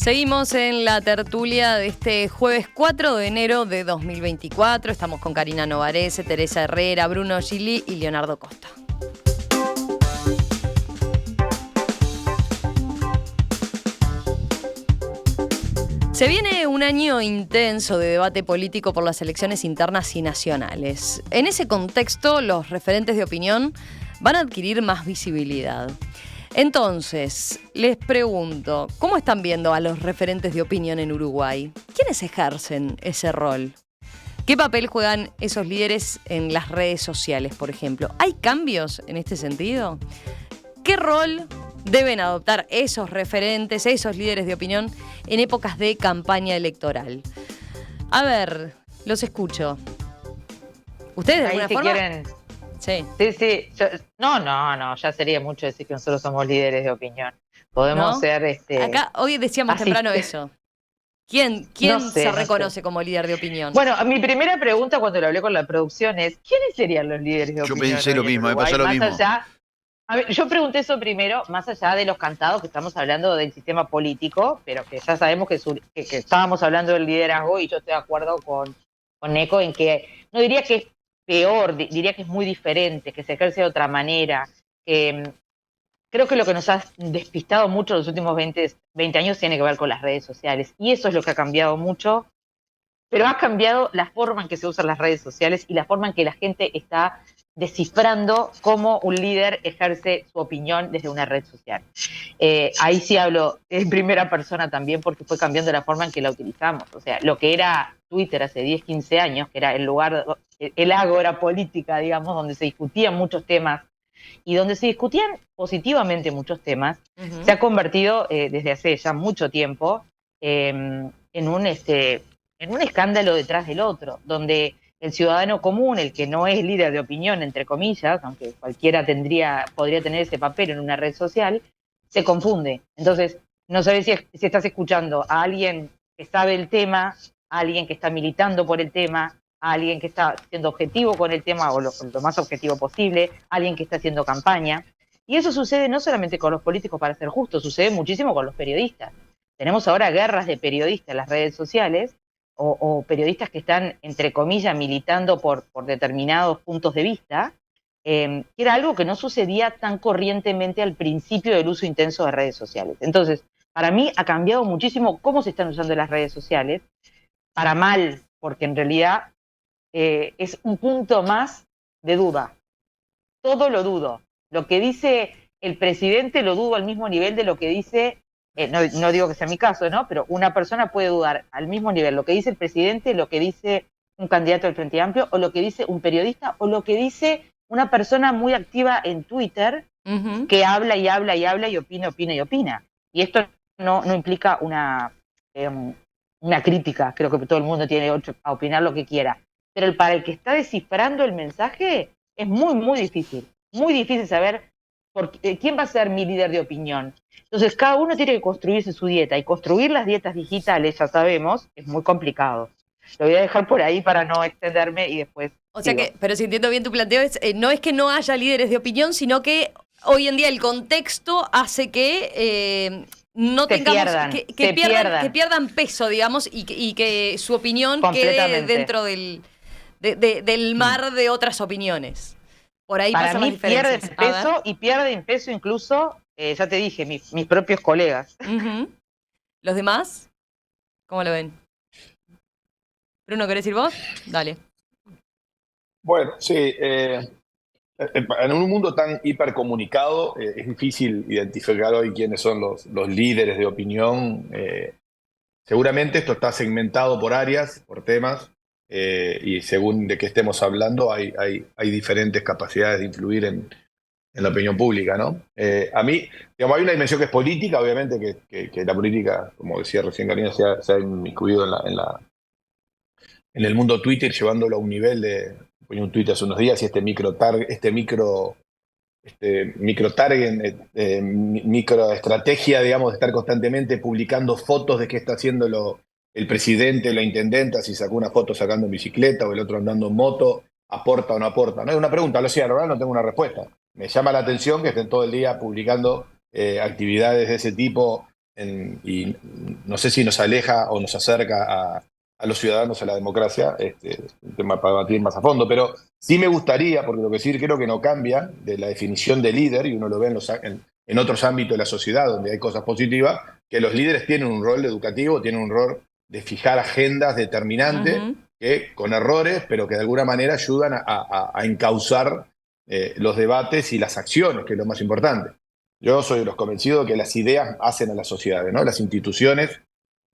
Seguimos en la tertulia de este jueves 4 de enero de 2024. Estamos con Karina Novarese, Teresa Herrera, Bruno Gili y Leonardo Costa. Se viene un año intenso de debate político por las elecciones internas y nacionales. En ese contexto, los referentes de opinión van a adquirir más visibilidad. Entonces, les pregunto, ¿cómo están viendo a los referentes de opinión en Uruguay? ¿Quiénes ejercen ese rol? ¿Qué papel juegan esos líderes en las redes sociales, por ejemplo? ¿Hay cambios en este sentido? ¿Qué rol deben adoptar esos referentes, esos líderes de opinión en épocas de campaña electoral? A ver, los escucho. ¿Ustedes de alguna forma? Quieren... Sí. Sí. No, ya sería mucho decir que nosotros somos líderes de opinión. Podemos ser... Acá hoy decíamos temprano eso. ¿Quién se reconoce como líder de opinión? Bueno, mi primera pregunta cuando lo hablé con la producción es, ¿quiénes serían los líderes de opinión? Yo pensé lo mismo, me pasó lo mismo. A ver, yo pregunté eso primero, más allá de los cantados que estamos hablando del sistema político, pero que ya sabemos que estábamos hablando del liderazgo y yo estoy de acuerdo con Neko en que, no diría que es peor, diría que es muy diferente, que se ejerce de otra manera. Creo que lo que nos ha despistado mucho los últimos 20 años tiene que ver con las redes sociales, y eso es lo que ha cambiado mucho, pero ha cambiado la forma en que se usan las redes sociales y la forma en que la gente está descifrando cómo un líder ejerce su opinión desde una red social. Ahí sí hablo en primera persona también porque fue cambiando la forma en que la utilizamos. O sea, lo que era Twitter hace 10, 15 años, que era el lugar, el ágora política, digamos, donde se discutían muchos temas y donde se discutían positivamente muchos temas, se ha convertido desde hace ya mucho tiempo en un escándalo detrás del otro, donde el ciudadano común, el que no es líder de opinión, entre comillas, aunque cualquiera podría tener ese papel en una red social, se confunde. Entonces, no sabes si estás escuchando a alguien que sabe el tema, a alguien que está militando por el tema, a alguien que está siendo objetivo con el tema o lo más objetivo posible, a alguien que está haciendo campaña. Y eso sucede no solamente con los políticos, para ser justos, sucede muchísimo con los periodistas. Tenemos ahora guerras de periodistas en las redes sociales, o periodistas que están, entre comillas, militando por determinados puntos de vista, que era algo que no sucedía tan corrientemente al principio del uso intenso de redes sociales. Entonces, para mí ha cambiado muchísimo cómo se están usando las redes sociales, para mal, porque en realidad es un punto más de duda. Todo lo dudo. Lo que dice el presidente lo dudo al mismo nivel de lo que dice... no digo que sea mi caso, ¿no? Pero una persona puede dudar al mismo nivel lo que dice el presidente, lo que dice un candidato del Frente Amplio, o lo que dice un periodista, o lo que dice una persona muy activa en Twitter, que habla y habla y habla y opina. Y esto no implica una crítica, creo que todo el mundo tiene derecho a opinar lo que quiera. Pero para el que está descifrando el mensaje es muy difícil saber quién va a ser mi líder de opinión. Entonces, cada uno tiene que construirse su dieta, y construir las dietas digitales, ya sabemos, es muy complicado. Lo voy a dejar por ahí para no extenderme y después... O sea que, pero si entiendo bien tu planteo, no es que no haya líderes de opinión, sino que hoy en día el contexto hace que no tengamos... Que pierdan peso, digamos, y que su opinión quede dentro del mar de otras opiniones. Por ahí para pasan mí las diferencias. Pierden peso incluso, ya te dije, mis propios colegas. ¿Los demás? ¿Cómo lo ven? Bruno, ¿querés ir vos? Dale. Bueno, sí. En un mundo tan hipercomunicado es difícil identificar hoy quiénes son los líderes de opinión. Seguramente esto está segmentado por áreas, por temas, y según de qué estemos hablando hay diferentes capacidades de influir en la opinión pública, ¿no? A mí, digamos, hay una dimensión que es política, obviamente, que la política, como decía recién Karina, se ha inmiscuido en el mundo Twitter, llevándolo a un nivel de... Ponía un tweet hace unos días y micro estrategia, digamos, de estar constantemente publicando fotos de qué está haciendo el presidente, la intendenta, si sacó una foto sacando en bicicleta o el otro andando en moto, ¿aporta o no aporta? No es una pregunta, lo sé, la verdad no tengo una respuesta. Me llama la atención que estén todo el día publicando actividades de ese tipo y no sé si nos aleja o nos acerca a los ciudadanos a la democracia, un tema para debatir más a fondo, pero sí me gustaría, porque lo que sí creo que no cambia de la definición de líder, y uno lo ve en otros ámbitos de la sociedad donde hay cosas positivas, que los líderes tienen un rol educativo, tienen un rol de fijar agendas determinantes, Ujú. que con errores, pero que de alguna manera ayudan a encauzar los debates y las acciones, que es lo más importante. Yo soy de los convencidos de que las ideas hacen a las sociedades, ¿no? Las instituciones,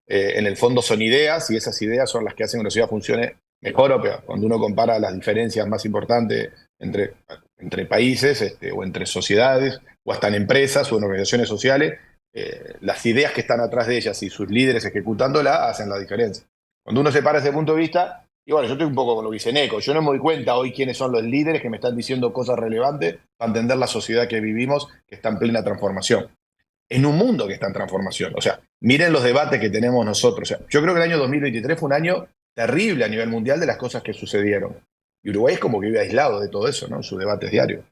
en el fondo, son ideas y esas ideas son las que hacen que una sociedad funcione mejor o peor. Cuando uno compara las diferencias más importantes entre países o entre sociedades o hasta en empresas o en organizaciones sociales, las ideas que están atrás de ellas y sus líderes ejecutándolas hacen la diferencia. Cuando uno se para ese punto de vista, y bueno, yo estoy un poco con lo que dice Neco, yo no me doy cuenta hoy quiénes son los líderes que me están diciendo cosas relevantes para entender la sociedad que vivimos, que está en plena transformación en un mundo que está en transformación. O sea, miren los debates que tenemos nosotros. O sea, yo creo que el año 2023 fue un año terrible a nivel mundial de las cosas que sucedieron. Y Uruguay es como que vive aislado de todo eso, ¿no? En sus debates diarios.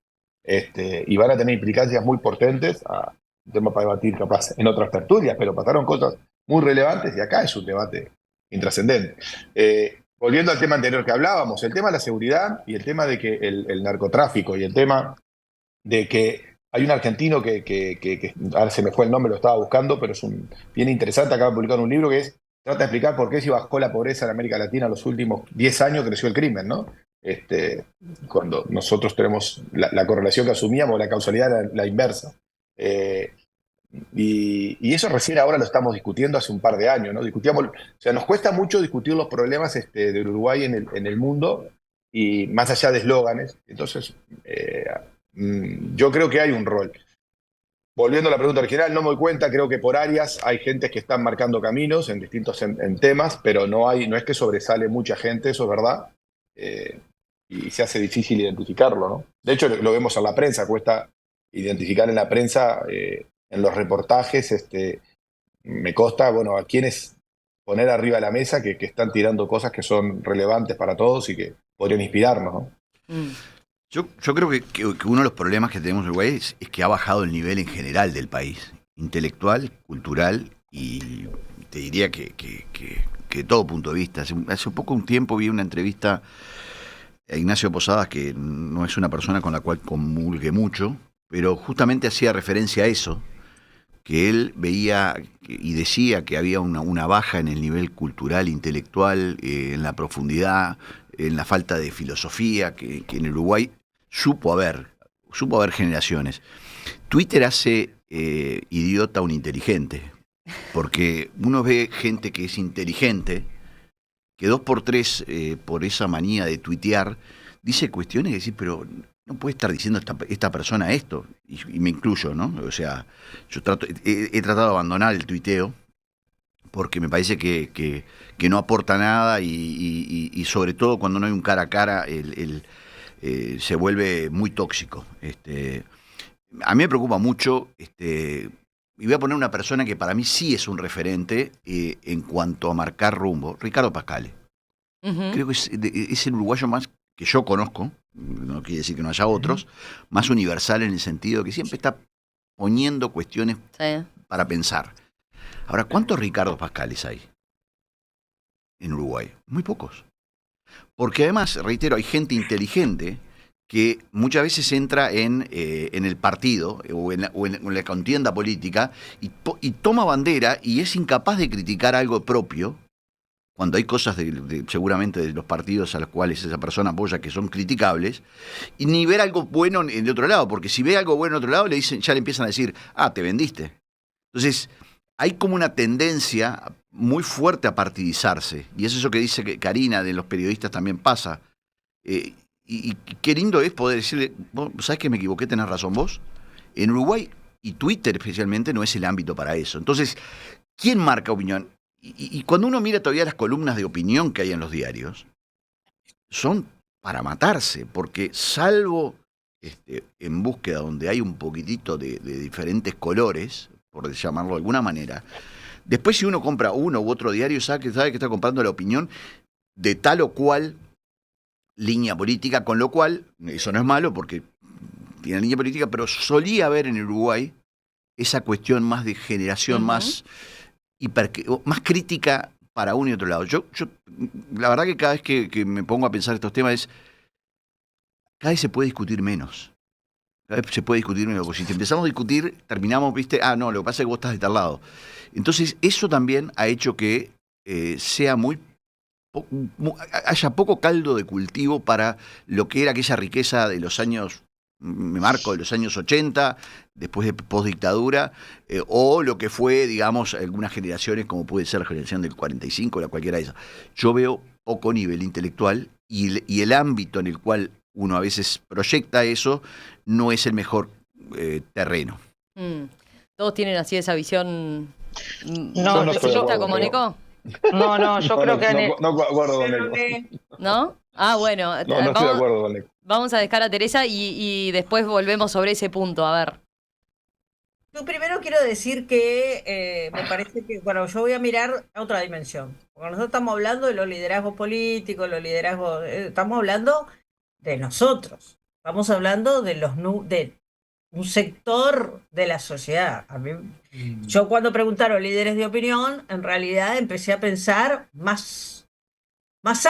Y van a tener implicancias muy potentes, un tema para debatir capaz en otras tertulias, pero pasaron cosas muy relevantes y acá es un debate intrascendente. Volviendo al tema anterior que hablábamos, el tema de la seguridad y el tema de que el narcotráfico y el tema de que hay un argentino que ahora se me fue el nombre, lo estaba buscando, pero bien interesante, acaba de publicar un libro trata de explicar por qué si bajó la pobreza en América Latina en los últimos 10 años creció el crimen, ¿no? Cuando nosotros tenemos la correlación que asumíamos, la causalidad era la inversa. Eh, y eso recién ahora lo estamos discutiendo hace un par de años, ¿no? O sea, nos cuesta mucho discutir los problemas del Uruguay en el mundo y más allá de eslóganes. Entonces, yo creo que hay un rol. Volviendo a la pregunta original, no me doy cuenta, creo que por áreas hay gente que están marcando caminos en distintos en temas, pero no es que sobresale mucha gente, eso es verdad, eh, y se hace difícil identificarlo, ¿no? De hecho, lo vemos en la prensa, cuesta identificar en la prensa, en los reportajes, me consta, bueno, a quienes poner arriba de la mesa que están tirando cosas que son relevantes para todos y que podrían inspirarnos, ¿no? Mm. Yo creo que uno de los problemas que tenemos en Uruguay es que ha bajado el nivel en general del país, intelectual, cultural y te diría que de todo punto de vista. Hace poco un tiempo vi una entrevista a Ignacio Posadas, que no es una persona con la cual comulgue mucho, pero justamente hacía referencia a eso, que él veía y decía que había una baja en el nivel cultural, intelectual, en la profundidad, en la falta de filosofía, que en Uruguay supo haber generaciones. Twitter hace idiota a un inteligente, porque uno ve gente que es inteligente, que 2x3 por esa manía de tuitear, dice cuestiones que decís, pero no puede estar diciendo esta persona esto, y me incluyo, ¿no? O sea, yo he tratado de abandonar el tuiteo, porque me parece que no aporta nada y sobre todo cuando no hay un cara a cara, se vuelve muy tóxico. A mí me preocupa mucho, y voy a poner una persona que para mí sí es un referente en cuanto a marcar rumbo, Ricardo Pascale. Ujú. Creo que es el uruguayo más que yo conozco, no quiere decir que no haya otros, más universal en el sentido que siempre está poniendo cuestiones Sí. para pensar. Ahora, ¿cuántos Ricardo Pascales hay en Uruguay? Muy pocos. Porque además, reitero, hay gente inteligente que muchas veces entra en el partido o en la contienda política y toma bandera y es incapaz de criticar algo propio, cuando hay cosas seguramente de los partidos a los cuales esa persona apoya que son criticables, y ni ver algo bueno en el otro lado, porque si ve algo bueno en otro lado, ya le empiezan a decir, te vendiste. Entonces, hay como una tendencia muy fuerte a partidizarse, y es eso que dice Karina de los periodistas también pasa. Y qué lindo es poder decirle, ¿vos sabés que me equivoqué, tenés razón vos? En Uruguay, y Twitter especialmente, no es el ámbito para eso. Entonces, ¿quién marca opinión? Y cuando uno mira todavía las columnas de opinión que hay en los diarios, son para matarse, porque salvo en búsqueda donde hay un poquitito de diferentes colores, por llamarlo de alguna manera, después si uno compra uno u otro diario, sabe que está comprando la opinión de tal o cual línea política, con lo cual, eso no es malo porque tiene línea política, pero solía haber en Uruguay esa cuestión más de generación, más crítica para uno y otro lado. Yo la verdad que cada vez que me pongo a pensar estos temas cada vez se puede discutir menos. Cada vez se puede discutir menos, porque si empezamos a discutir, terminamos, viste, no, lo que pasa es que vos estás de tal lado. Entonces, eso también ha hecho que sea haya poco caldo de cultivo para lo que era aquella riqueza de los años, me marco, de los años 80, después de postdictadura, o lo que fue, digamos, algunas generaciones, como puede ser la generación del 45, la cualquiera de esas. Yo veo poco nivel intelectual y el ámbito en el cual uno a veces proyecta eso no es el mejor terreno. ¿Todos tienen así esa visión no como Nico? No, yo creo que... No acuerdo con Nico. ¿No? Bueno. No estoy de acuerdo con Nico. Vamos a dejar a Teresa y después volvemos sobre ese punto, a ver. Yo primero quiero decir que me parece que, bueno, yo voy a mirar a otra dimensión. Porque nosotros estamos hablando de los liderazgos políticos, estamos hablando de nosotros. Estamos hablando de un sector de la sociedad. Yo cuando preguntaron líderes de opinión, en realidad empecé a pensar más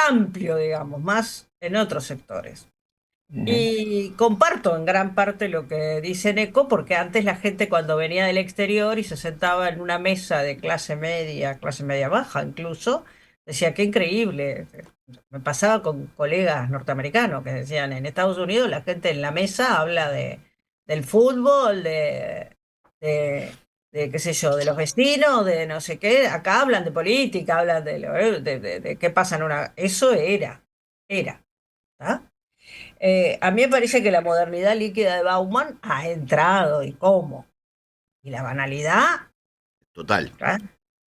amplio, digamos, más en otros sectores. Y comparto en gran parte lo que dice Neco, porque antes la gente cuando venía del exterior y se sentaba en una mesa de clase media baja incluso, decía, qué increíble. Me pasaba con colegas norteamericanos que decían, en Estados Unidos la gente en la mesa habla del fútbol, de qué sé yo, de los vecinos, de no sé qué. Acá hablan de política, hablan de qué pasa en una... Eso era. ¿Tá? A mí me parece que la modernidad líquida de Bauman ha entrado, ¿y cómo? Y la banalidad... Total. ¿tá?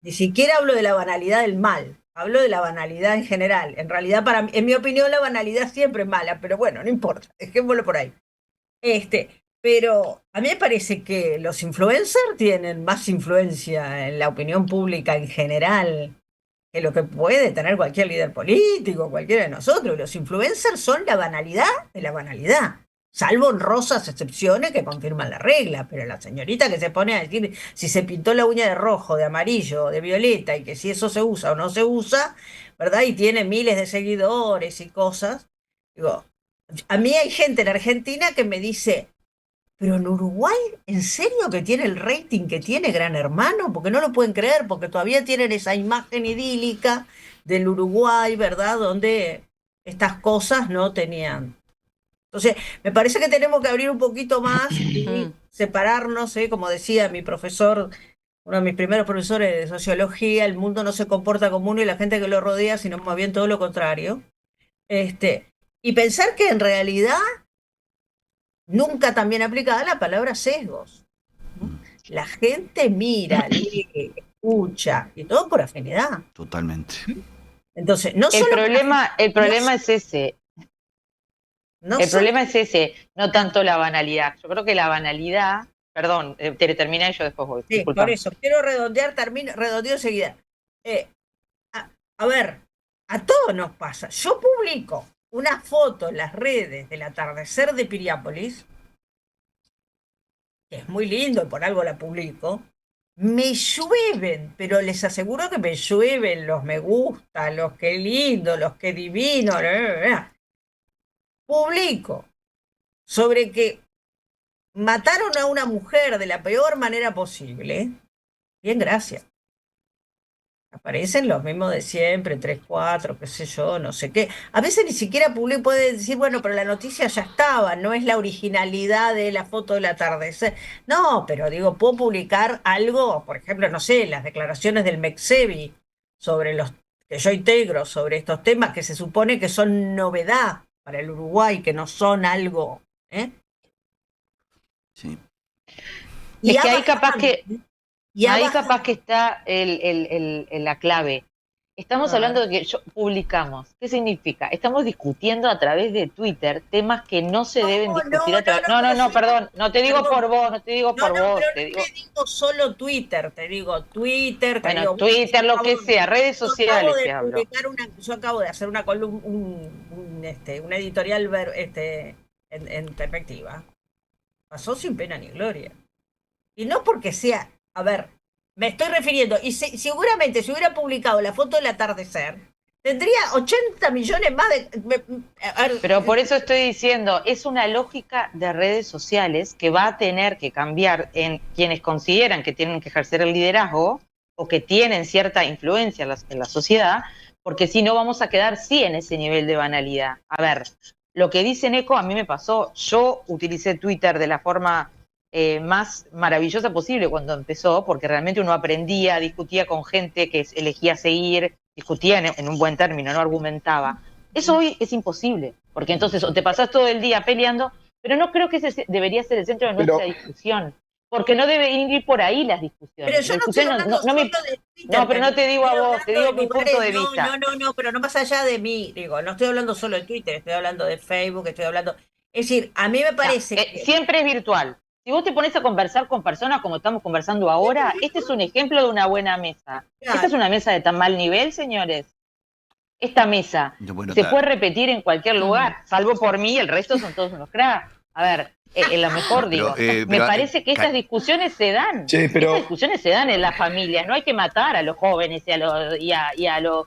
Ni siquiera hablo de la banalidad del mal, hablo de la banalidad en general. En realidad, en mi opinión, la banalidad siempre es mala, pero bueno, no importa, dejémoslo por ahí. Pero a mí me parece que los influencers tienen más influencia en la opinión pública en general que lo que puede tener cualquier líder político, cualquiera de nosotros. Los influencers son la banalidad de la banalidad, salvo honrosas excepciones que confirman la regla, pero la señorita que se pone a decir si se pintó la uña de rojo, de amarillo, de violeta, y que si eso se usa o no se usa, ¿verdad? Y tiene miles de seguidores y cosas. Digo, a mí hay gente en Argentina que me dice, pero en Uruguay, ¿en serio que tiene el rating que tiene Gran Hermano? Porque no lo pueden creer, porque todavía tienen esa imagen idílica del Uruguay, ¿verdad? Donde estas cosas no tenían. Entonces, me parece que tenemos que abrir un poquito más y separarnos, como decía mi profesor, uno de mis primeros profesores de sociología, el mundo no se comporta como uno y la gente que lo rodea, sino más bien todo lo contrario. Y pensar que en realidad nunca también aplicada la palabra sesgos. La gente mira, lee, escucha, y todo por afinidad. Totalmente. Entonces, no el solo problema es ese. El problema es ese, no tanto la banalidad. Yo creo que la banalidad, perdón, termina y yo después voy. Sí, Disculpa. por eso, quiero redondeo enseguida. A ver, a todos nos pasa. Yo publico una foto en las redes del atardecer de Piriápolis, que es muy lindo y por algo la publico. Me llueven, pero les aseguro que me llueven los me gusta, los que lindo, los que divino. Publico sobre que mataron a una mujer de la peor manera posible. Bien, gracias. Aparecen los mismos de siempre, 3, 4, qué sé yo, no sé qué. A veces ni siquiera puede decir, bueno, pero la noticia ya estaba, no es la originalidad de la foto del atardecer. No, pero digo, puedo publicar algo, por ejemplo, no sé, las declaraciones del Mexevi sobre los que yo integro, sobre estos temas que se supone que son novedad para el Uruguay, que no son algo. Sí. Y es que ahí capaz que está la clave. Estamos hablando de que publicamos. ¿Qué significa? Estamos discutiendo a través de Twitter temas que no se deben discutir a través... No, perdón. No te digo por vos, no te digo por vos. Te digo solo Twitter, te digo Twitter. Bueno, Twitter, lo que sea, redes sociales te hablo. Yo acabo de hacer una columna, una editorial en perspectiva. Pasó sin pena ni gloria. Y no porque sea, a ver, me estoy refiriendo, y seguramente si hubiera publicado la foto del atardecer, tendría 80 millones más a ver, Pero por eso estoy diciendo, es una lógica de redes sociales que va a tener que cambiar en quienes consideran que tienen que ejercer el liderazgo o que tienen cierta influencia en la sociedad, porque si no vamos a quedar sí en ese nivel de banalidad. A ver, lo que dice Neko a mí me pasó, yo utilicé Twitter de la forma más maravillosa posible cuando empezó, porque realmente uno aprendía, discutía con gente que elegía seguir, discutía en un buen término, no argumentaba. Eso hoy es imposible, porque entonces o te pasás todo el día peleando, pero no creo que ese debería ser el centro de nuestra discusión, porque no deben ir por ahí las discusiones. pero yo no estoy hablando solo de Twitter. No, pero no te digo a vos, te digo mi punto de vista. No, pero no más allá de mí, digo, no estoy hablando solo de Twitter, estoy hablando de Facebook, estoy hablando... Es decir, a mí me parece que... Siempre es virtual. Si vos te pones a conversar con personas como estamos conversando ahora, este es un ejemplo de una buena mesa. Claro. ¿Esta es una mesa de tan mal nivel, señores? Esta mesa se puede repetir en cualquier lugar, salvo por mí, el resto son todos unos cracks. A ver, lo mejor digo, me parece que estas discusiones se dan. Sí, Estas discusiones se dan en las familias, no hay que matar a los jóvenes y a los...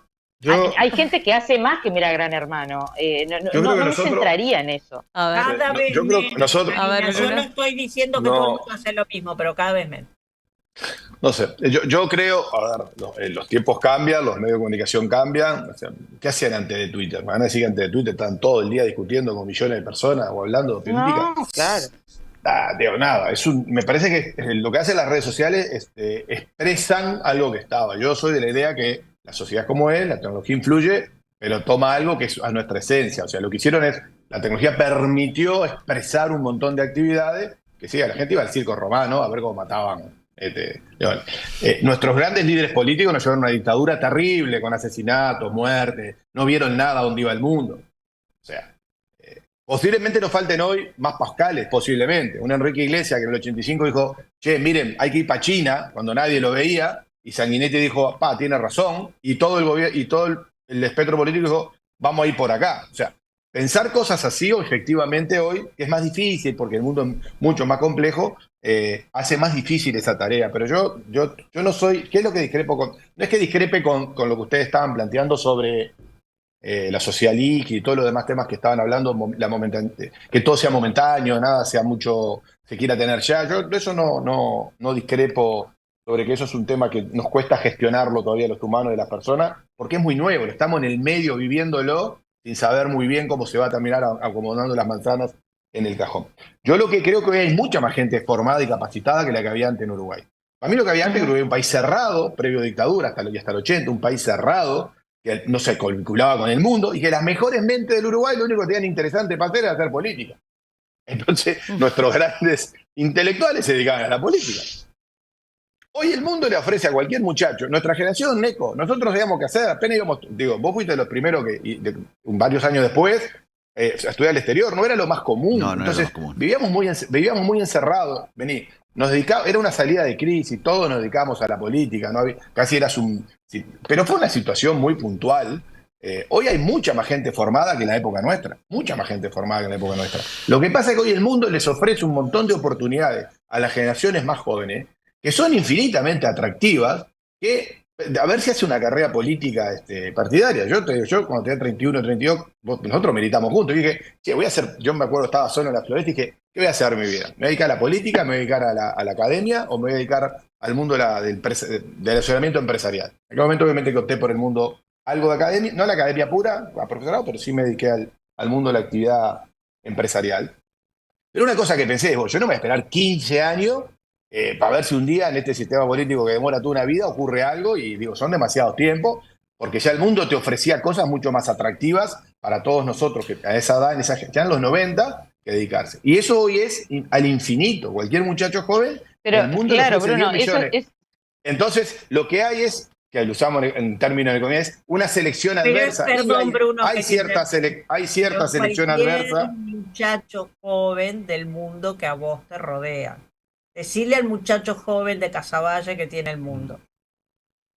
Hay gente que hace más que mira Gran Hermano. No se entraría en eso. A ver, Cada vez yo creo que nosotros... A ver, yo no estoy diciendo que todo el mundo hace lo mismo, pero cada vez menos. No sé, yo creo, a ver, los tiempos cambian, los medios de comunicación cambian. O sea, ¿qué hacían antes de Twitter? ¿Me van a decir que antes de Twitter están todo el día discutiendo con millones de personas o hablando de política? No, claro. Digo, nada, me parece que lo que hacen las redes sociales expresan algo que estaba. Yo soy de la idea que la sociedad es como es, la tecnología influye, pero toma algo que es a nuestra esencia. O sea, lo que hicieron es, la tecnología permitió expresar un montón de actividades, que sí, la gente iba al circo romano a ver cómo mataban. Nuestros grandes líderes políticos nos llevaron a una dictadura terrible, con asesinatos, muertes, no vieron nada dónde iba el mundo. O sea, posiblemente nos falten hoy más Pascales, posiblemente. Un Enrique Iglesias que en el 85 dijo, che, miren, hay que ir para China, cuando nadie lo veía, y Sanguinetti dijo, tiene razón, y todo el gobierno y todo el espectro político dijo, vamos a ir por acá. O sea, pensar cosas así objetivamente hoy, que es más difícil porque el mundo es mucho más complejo, hace más difícil esa tarea. Pero yo no soy, ¿qué es lo que discrepo con? No es que discrepe con lo que ustedes estaban planteando sobre la socialística y todos los demás temas que estaban hablando, que todo sea momentáneo, nada sea mucho, se quiera tener ya. Yo de eso no discrepo sobre que eso es un tema que nos cuesta gestionarlo todavía los humanos de las personas, porque es muy nuevo, estamos en el medio viviéndolo sin saber muy bien cómo se va a terminar acomodando las manzanas en el cajón. Yo lo que creo que hoy hay mucha más gente formada y capacitada que la que había antes en Uruguay. Para mí lo que había antes, Uruguay era un país cerrado, previo a dictadura, hasta el 80, un país cerrado, que no se vinculaba con el mundo, y que las mejores mentes del Uruguay lo único que tenían interesante para hacer era hacer política. Entonces, nuestros grandes intelectuales se dedicaban a la política. Hoy el mundo le ofrece a cualquier muchacho, nuestra generación, Neko, nosotros teníamos que hacer, apenas íbamos, vos fuiste de los primeros que, varios años después, a estudiar al exterior, no era lo más común. No Entonces, era lo más común. vivíamos muy encerrados. Vení, era una salida de crisis, todos nos dedicábamos a la política, no había, casi eras pero fue una situación muy puntual. Hoy hay mucha más gente formada que en la época nuestra, mucha más gente formada que en la época nuestra. Lo que pasa es que hoy el mundo les ofrece un montón de oportunidades a las generaciones más jóvenes, que son infinitamente atractivas, que a ver si hace una carrera política partidaria. Yo cuando tenía 31, 32, nosotros militamos juntos, y dije, che, yo me acuerdo, estaba solo en la Floresta, y dije, ¿qué voy a hacer en mi vida? ¿Me voy a dedicar a la política, me voy a dedicar a la academia, o me voy a dedicar al mundo del asesoramiento empresarial? En aquel momento obviamente que opté por el mundo, algo de academia, no la academia pura, a profesorado, pero sí me dediqué al mundo de la actividad empresarial. Pero una cosa que pensé es, yo no me voy a esperar 15 años para ver si un día en este sistema político que demora toda una vida ocurre algo, y digo, son demasiados tiempos, porque ya el mundo te ofrecía cosas mucho más atractivas para todos nosotros que a esa edad, ya en los 90, que dedicarse. Y eso hoy es al infinito. Cualquier muchacho joven, pero, el mundo claro, le ofrece Bruno, 10 millones. eso es... Entonces, lo que hay es, que lo usamos en términos de economía, es una selección adversa. Perdón, Bruno. Hay cierta selección adversa. Muchacho joven del mundo que a vos te rodea. Decirle al muchacho joven de Casaballe que tiene el mundo.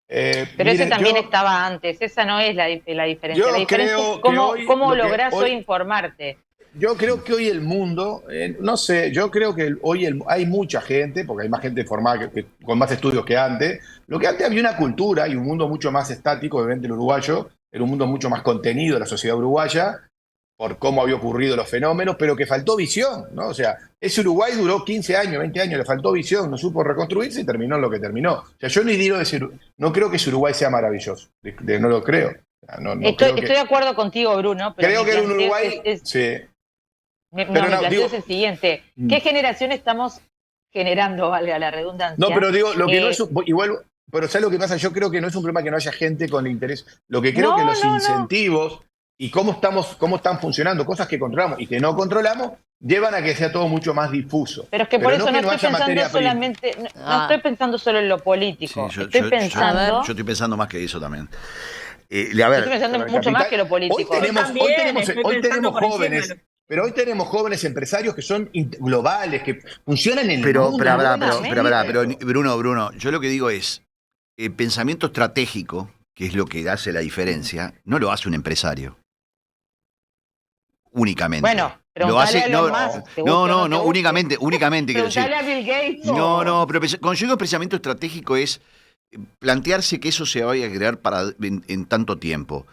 Pero ese también estaba antes, esa no es la diferencia. La diferencia es cómo lográs hoy informarte. Yo creo que hoy el mundo, no sé, yo creo que hay mucha gente, porque hay más gente formada con más estudios que antes. Lo que antes había una cultura y un mundo mucho más estático, obviamente el uruguayo, era un mundo mucho más contenido de la sociedad uruguaya, por cómo había ocurrido los fenómenos, pero que faltó visión, ¿no? O sea, ese Uruguay duró 15 años, 20 años, le faltó visión, no supo reconstruirse y terminó en lo que terminó. O sea, yo ni digo decir, no creo que ese Uruguay sea maravilloso, no lo creo. O sea, estoy de acuerdo contigo, Bruno, pero creo que era un Uruguay, sí. Mi planteo es el siguiente. ¿Qué generación estamos generando, valga la redundancia? No, pero digo, lo que no es igual, pero ¿sabes lo que pasa? Yo creo que no es un problema que no haya gente con interés. Lo que creo que los incentivos y cómo están funcionando, cosas que controlamos y que no controlamos, llevan a que sea todo mucho más difuso. Pero es que por eso no estoy pensando solamente, no estoy pensando solo en lo político. Sí, yo estoy pensando más que eso también. Yo estoy pensando mucho más que lo político. Hoy tenemos jóvenes. Pero hoy tenemos jóvenes empresarios que son globales, que funcionan en el mundo. Pero Bruno, yo lo que digo es, el pensamiento estratégico, que es lo que hace la diferencia, no lo hace un empresario. Únicamente. Bueno, lo hace, no, únicamente quiero decir. A Bill Gates. No, pero cuando yo digo pensamiento estratégico es plantearse que eso se vaya a crear en tanto tiempo.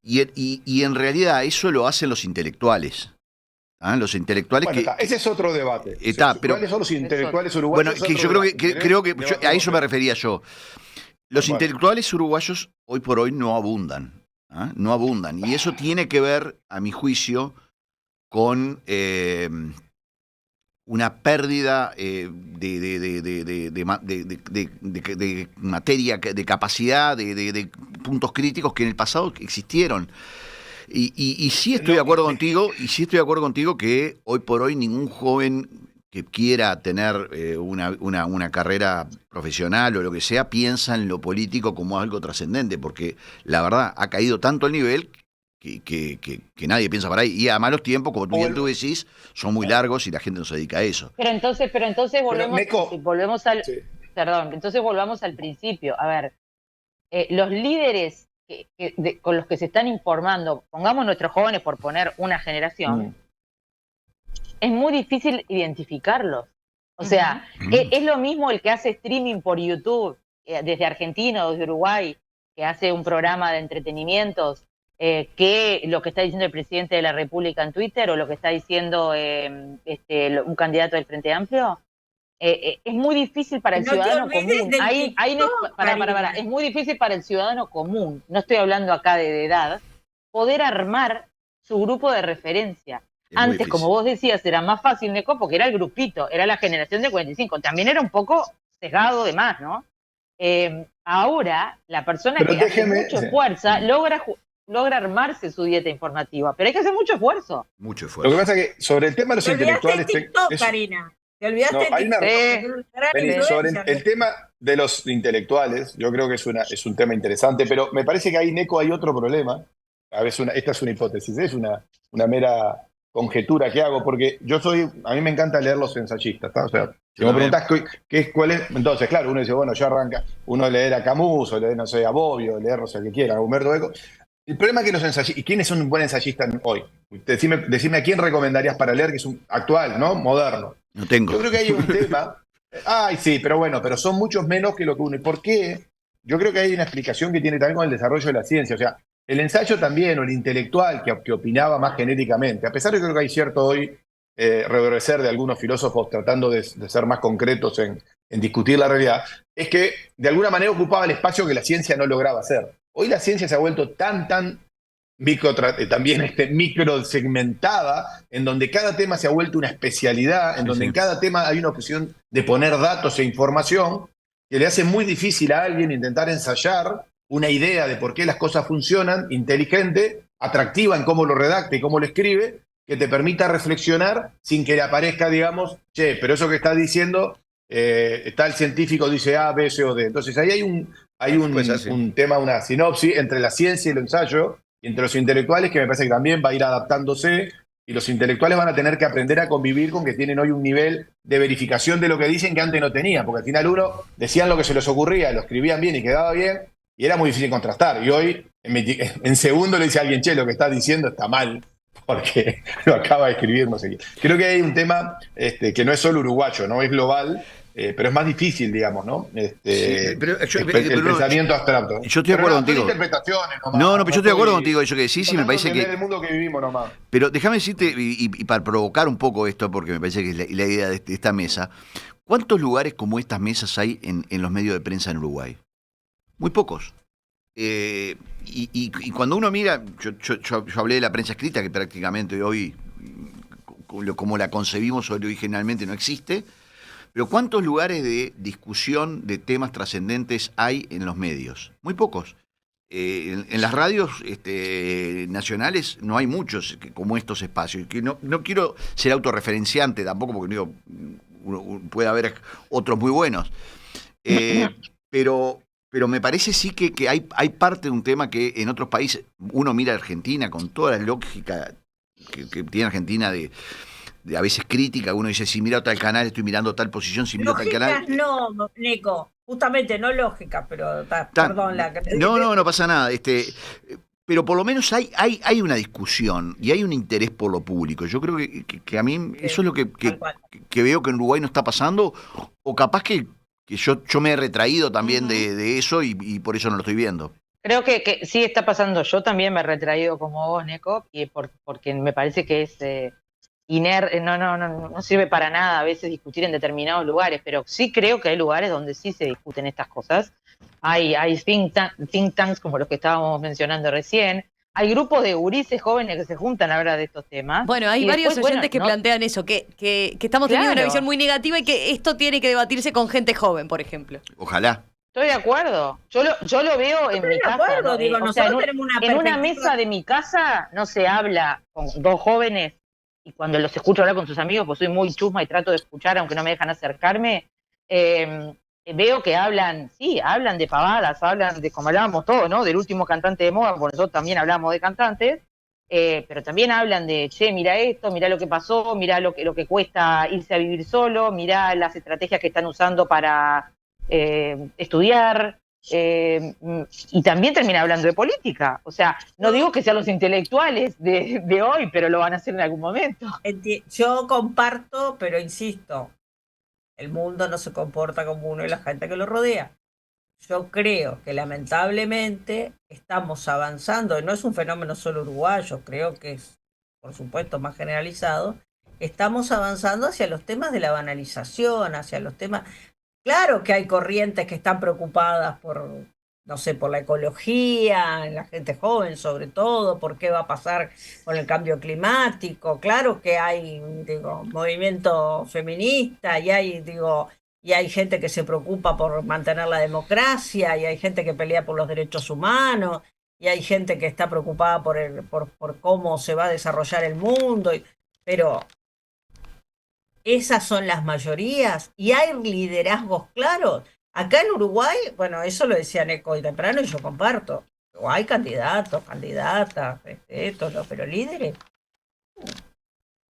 Y en realidad eso lo hacen los intelectuales. Los intelectuales ese es otro debate. ¿Cuáles son los intelectuales uruguayos? Bueno, que yo creo que a eso me refería yo. Los intelectuales uruguayos hoy por hoy no abundan. No abundan. Y eso tiene que ver, a mi juicio, con una pérdida de materia, de capacidad, de puntos críticos que en el pasado existieron. Y sí estoy de acuerdo contigo, que hoy por hoy ningún joven que quiera tener una carrera profesional o lo que sea piensa en lo político como algo trascendente, porque la verdad ha caído tanto el nivel que nadie piensa para ahí. Y además los tiempos, como tú decís, son muy largos y la gente no se dedica a eso. Pero entonces volvamos al principio. A ver, los líderes con los que se están informando, pongamos nuestros jóvenes por poner una generación, es muy difícil identificarlos. O sea, es lo mismo el que hace streaming por YouTube desde Argentina o desde Uruguay, que hace un programa de entretenimientos, que lo que está diciendo el presidente de la República en Twitter o lo que está diciendo un candidato del Frente Amplio. Es muy difícil para el ciudadano común. Es muy difícil para el ciudadano común, no estoy hablando acá de edad, poder armar su grupo de referencia. Antes, como vos decías, era más fácil, Neco, porque era el grupito, era la generación de 45. También era un poco sesgado de más, ¿no? Ahora, la persona que hace mucho fuerza logra armarse su dieta informativa, pero hay que hacer mucho esfuerzo. Mucho esfuerzo. Lo que pasa es que sobre el tema de los intelectuales... Karina. Te olvidaste sobre el tema de los intelectuales, yo creo que es un tema interesante, pero me parece que ahí, Neco, hay otro problema. A veces esta es una hipótesis, es una mera conjetura que hago, porque a mí me encanta leer los ensayistas, ¿tá? O sea, si me preguntás cuál es, entonces, claro, uno dice, bueno, ya arranca, uno leer a Camus, o leer, no sé, a Bobbio, leer, no sé, que quiera, a Humberto Eco. El problema es que los ensayistas, ¿y quién es un buen ensayista hoy? Decime a quién recomendarías para leer, que es un actual, ¿no? Moderno. No tengo. Yo creo que hay un tema. Ay, sí, pero son muchos menos que lo que uno. ¿Y por qué? Yo creo que hay una explicación que tiene también con el desarrollo de la ciencia. O sea, el ensayo también, o el intelectual que opinaba más genéricamente, a pesar de que creo que hay cierto hoy reverdecer de algunos filósofos tratando de ser más concretos en discutir la realidad, es que de alguna manera ocupaba el espacio que la ciencia no lograba hacer. Hoy la ciencia se ha vuelto tan micro segmentada, en donde cada tema se ha vuelto una especialidad, en donde en cada tema hay una opción de poner datos e información, que le hace muy difícil a alguien intentar ensayar una idea de por qué las cosas funcionan, inteligente, atractiva en cómo lo redacta y cómo lo escribe, que te permita reflexionar sin que le aparezca, digamos, pero eso que estás diciendo, está el científico, dice A, B, C o D. Entonces ahí hay un tema, una sinopsis entre la ciencia y el ensayo, y entre los intelectuales, que me parece que también va a ir adaptándose, y los intelectuales van a tener que aprender a convivir con que tienen hoy un nivel de verificación de lo que dicen que antes no tenían, porque al final decían lo que se les ocurría, lo escribían bien y quedaba bien, y era muy difícil contrastar. Y hoy, en segundo, le dice a alguien, che, lo que estás diciendo está mal, porque lo acaba de escribir, no sé qué. Creo que hay un tema que no es solo uruguayo, no es global, pero es más difícil, digamos, ¿no? El pensamiento abstracto. Yo estoy de acuerdo contigo. Son interpretaciones nomás. No, pero yo estoy de acuerdo contigo, eso que decís, y me parece que... el mundo que vivimos nomás. Pero déjame decirte, y para provocar un poco esto, porque me parece que es la idea de esta mesa, ¿cuántos lugares como estas mesas hay en los medios de prensa en Uruguay? Muy pocos. Y cuando uno mira, yo hablé de la prensa escrita, que prácticamente hoy, como la concebimos originalmente, no existe, pero ¿cuántos lugares de discusión de temas trascendentes hay en los medios? Muy pocos. En las radios nacionales no hay muchos como estos espacios. Que no quiero ser autorreferenciante tampoco, porque digo, puede haber otros muy buenos. Pero me parece sí que hay parte de un tema que en otros países, uno mira a Argentina con toda la lógica que tiene Argentina de a veces crítica, uno dice, si miro tal canal, estoy mirando tal posición, si miro tal canal... No, Nico, justamente no lógica, pero perdón. No pasa nada. Pero por lo menos hay una discusión y hay un interés por lo público. Yo creo que a mí eso es lo que veo que en Uruguay no está pasando, o capaz que yo me he retraído también de eso y por eso no lo estoy viendo. Creo que sí está pasando. Yo también me he retraído como vos, Neco, y porque me parece que es no sirve para nada a veces discutir en determinados lugares, pero sí creo que hay lugares donde sí se discuten estas cosas. Hay think tanks como los que estábamos mencionando recién. Hay grupos de gurises jóvenes que se juntan a hablar de estos temas. Bueno, hay varios oyentes que plantean eso, que estamos teniendo una visión muy negativa y que esto tiene que debatirse con gente joven, por ejemplo. Ojalá. Estoy de acuerdo. Yo lo veo en mi casa. ¿No? Digo, o sea, tenemos en una mesa de mi casa no se habla con dos jóvenes, y cuando los escucho hablar con sus amigos, pues soy muy chusma y trato de escuchar, aunque no me dejan acercarme, veo que hablan de pavadas, hablan de, como hablábamos todos, ¿no? Del último cantante de moda, porque nosotros también hablamos de cantantes, pero también hablan de, mira esto, mira lo que pasó, mira lo que cuesta irse a vivir solo, mira las estrategias que están usando para estudiar, y también termina hablando de política. O sea, no digo que sean los intelectuales de hoy, pero lo van a hacer en algún momento. Yo comparto, pero insisto, el mundo no se comporta como uno y la gente que lo rodea. Yo creo que lamentablemente estamos avanzando, y no es un fenómeno solo uruguayo, creo que es, por supuesto, más generalizado. Estamos avanzando hacia los temas de la banalización, hacia los temas... Claro que hay corrientes que están preocupadas por, no sé, por la ecología, la gente joven sobre todo, por qué va a pasar con el cambio climático. Claro que hay, movimiento feminista y hay gente que se preocupa por mantener la democracia y hay gente que pelea por los derechos humanos y hay gente que está preocupada por cómo se va a desarrollar el mundo. Pero... esas son las mayorías y hay liderazgos claros. Acá en Uruguay, bueno, eso lo decía Neco hoy temprano y yo comparto. Hay candidatos, candidatas, pero líderes.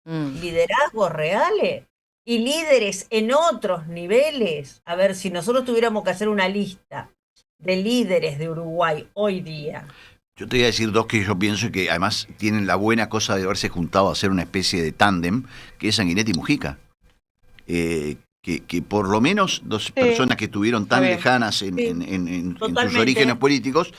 Liderazgos reales y líderes en otros niveles. A ver, si nosotros tuviéramos que hacer una lista de líderes de Uruguay hoy día. Yo te voy a decir dos que yo pienso que además tienen la buena cosa de haberse juntado a hacer una especie de tándem, que es Sanguinetti y Mujica. Que por lo menos dos personas que estuvieron tan lejanas en sus orígenes políticos,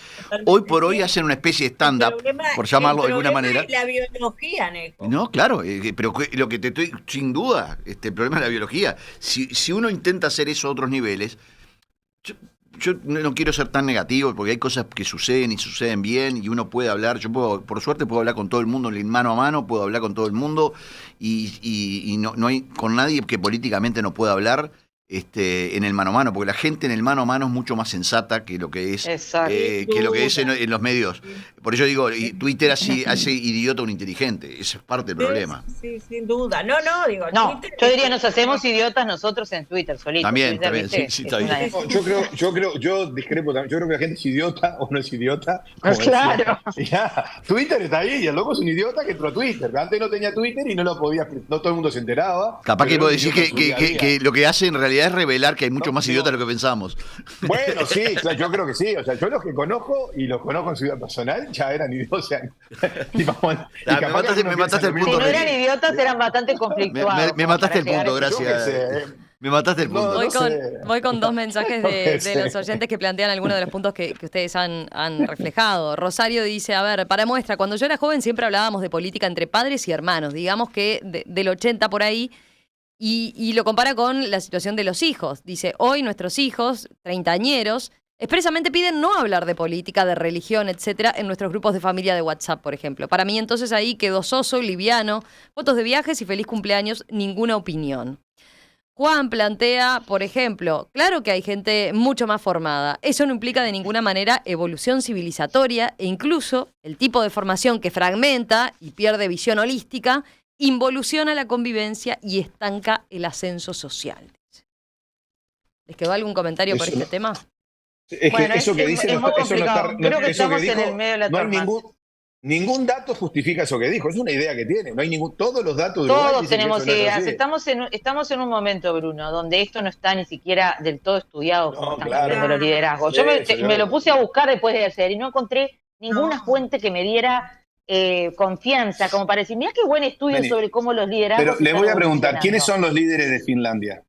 hoy por hoy hacen una especie de stand-up, por llamarlo de alguna manera. La biología, Neco. No, claro, pero lo que te estoy, sin duda, el problema es la biología. Si uno intenta hacer eso a otros niveles, yo no quiero ser tan negativo, porque hay cosas que suceden y suceden bien, y uno puede hablar, por suerte puedo hablar con todo el mundo mano a mano, puedo hablar con todo el mundo, y no hay con nadie que políticamente no pueda hablar en el mano a mano, porque la gente en el mano a mano es mucho más sensata que lo que es en los medios. Por eso digo, Twitter hace idiota a un inteligente, eso es parte del problema. Sí, sin duda. No, Twitter, yo diría, nos hacemos idiotas nosotros en Twitter solitos. También, sí, está bien. Yo discrepo también. Yo creo que la gente es idiota o no es idiota. Claro. Twitter está ahí y el loco es un idiota que entró a Twitter. Antes no tenía Twitter y no todo el mundo se enteraba. Capaz que vos decís que lo que hace en realidad realidad es revelar que hay mucho No, más idiotas de lo que pensamos. Bueno, sí, claro, yo creo que sí. O sea, yo los que conozco y los conozco en su vida personal ya eran idiotas. O sea, y me mataste el Si punto. no eran idiotas, eran bastante conflictuados. Me mataste el punto, Yo qué gracias. sé, Me mataste el punto. Voy con dos mensajes No puede de los ser. oyentes que plantean algunos de los puntos que ustedes han reflejado. Rosario dice, a ver, para muestra, cuando yo era joven siempre hablábamos de política entre padres y hermanos, digamos que del 80 por ahí, y lo compara con la situación de los hijos. Dice, hoy nuestros hijos, treintañeros, expresamente piden no hablar de política, de religión, etcétera, en nuestros grupos de familia de WhatsApp, por ejemplo. Para mí entonces ahí quedó soso, liviano, fotos de viajes y feliz cumpleaños, ninguna opinión. Juan plantea, por ejemplo, claro que hay gente mucho más formada. Eso no implica de ninguna manera evolución civilizatoria e incluso el tipo de formación que fragmenta y pierde visión holística involuciona la convivencia y estanca el ascenso social. ¿Les quedó algún comentario por este tema? Es que Bueno, eso que es dice muy complicado. Creo que eso que estamos en dijo, el medio de la no hay tormenta. ningún dato justifica eso que dijo. Es una idea que tiene. No hay todos los datos de Uruguay Todos dicen que tenemos eso no es ideas. así. Estamos en un momento, Bruno, donde esto no está ni siquiera del todo estudiado como No, están claro. cambiando los liderazgos. Sí, Yo me lo puse a buscar después de hacer y no encontré ninguna No. fuente que me diera confianza, como para decir, mira qué buen estudio Vení. sobre cómo los liderazgos Pero les están voy a preguntar, ¿quiénes evolucionando. son los líderes de Finlandia?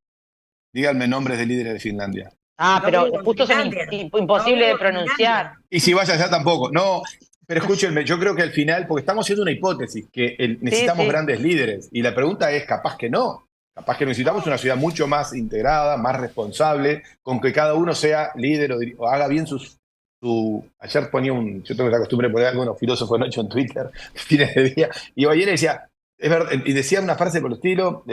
Díganme nombres de líderes de Finlandia. Ah, No pero vivo en justo son Finlandia. imposibles de No vivo en pronunciar. Finlandia. Y si vaya allá tampoco. No, pero escúchenme, yo creo que al final, porque estamos haciendo una hipótesis, que necesitamos sí. grandes líderes. Y la pregunta es, capaz que no. Capaz que necesitamos una ciudad mucho más integrada, más responsable, con que cada uno sea líder o haga bien Ayer ponía yo tengo la costumbre de poner algunos filósofos de noche en Twitter, fines de día, y ayer decía, es verdad, y decía una frase por el estilo,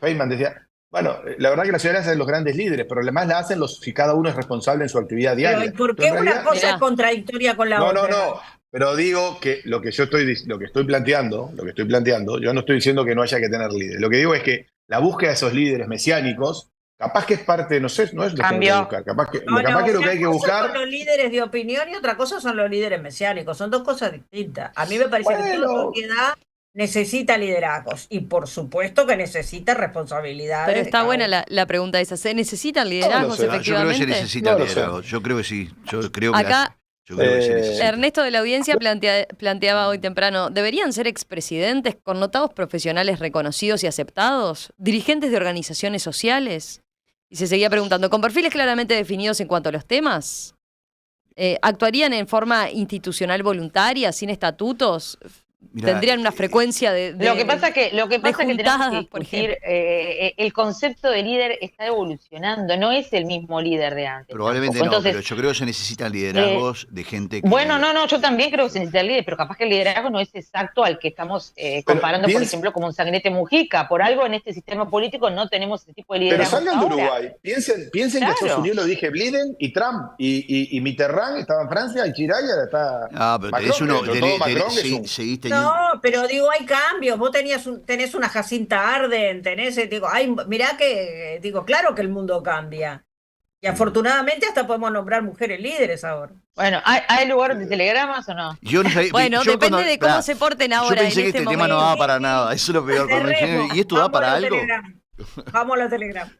Feynman decía, bueno, la verdad que la ciudad la hacen los grandes líderes, pero además la hacen si cada uno es responsable en su actividad Pero, diaria. ¿y por Pero qué en una realidad, cosa Mirá. es contradictoria con la no, otra? no, pero digo que lo que estoy planteando, yo no estoy diciendo que no haya que tener líderes. Lo que digo es que la búsqueda de esos líderes mesiánicos, capaz que es parte, no sé, no es lo que hay que Cambio. buscar, capaz que No, lo que una hay que cosa buscar. son los líderes de opinión y otra cosa son los líderes mesiánicos. Son dos cosas distintas. A mí me parece que toda Bueno, sociedad necesita liderazgos y por supuesto que necesita responsabilidades. Pero de está cada buena uno. la pregunta esa. ¿Se necesitan No lo liderazgos, sé. No, yo creo que se efectivamente? necesita No lo sé. liderazgo. Yo creo que sí. Yo creo que Acá yo creo que se necesita. Ernesto de la audiencia planteaba hoy temprano, ¿deberían ser expresidentes connotados profesionales reconocidos y aceptados? ¿Dirigentes de organizaciones sociales? Y se seguía preguntando, ¿con perfiles claramente definidos en cuanto a los temas? ¿Actuarían en forma institucional voluntaria, sin estatutos? Mirá, ¿Tendrían una frecuencia de Lo que pasa que tenemos juntadas, que por discutir, el concepto de líder está evolucionando, no es el mismo líder de antes. Probablemente tampoco. no, Entonces, pero yo creo que se necesitan liderazgos de gente que... bueno, no, yo también creo que se necesita el líder, pero capaz que el liderazgo no es exacto al que estamos comparando, por ejemplo, como un Sanguinete Mujica. Por algo en este sistema político no tenemos ese tipo de pero liderazgo. salgan de Uruguay. Piensen que Estados Unidos lo dije Biden y Trump. Y Mitterrand estaba en Francia y Chiraya está. Ah, pero tenés Macron, uno... pero todo Macron es un. Seguís teniendo... No, pero digo, hay cambios. Vos tenés una Jacinta Arden, mirá que, digo, claro que el mundo cambia. Y afortunadamente hasta podemos nombrar mujeres líderes ahora. Bueno, ¿hay lugar de telegramas o no? Yo no sabía, Bueno, yo depende cuando- de cómo pará, se porten ahora Yo pensé en que este este tema no momento. daba para nada. Eso es lo peor. Cuando me dijeron, ¿y esto da para algo? Vamos a la Telegram.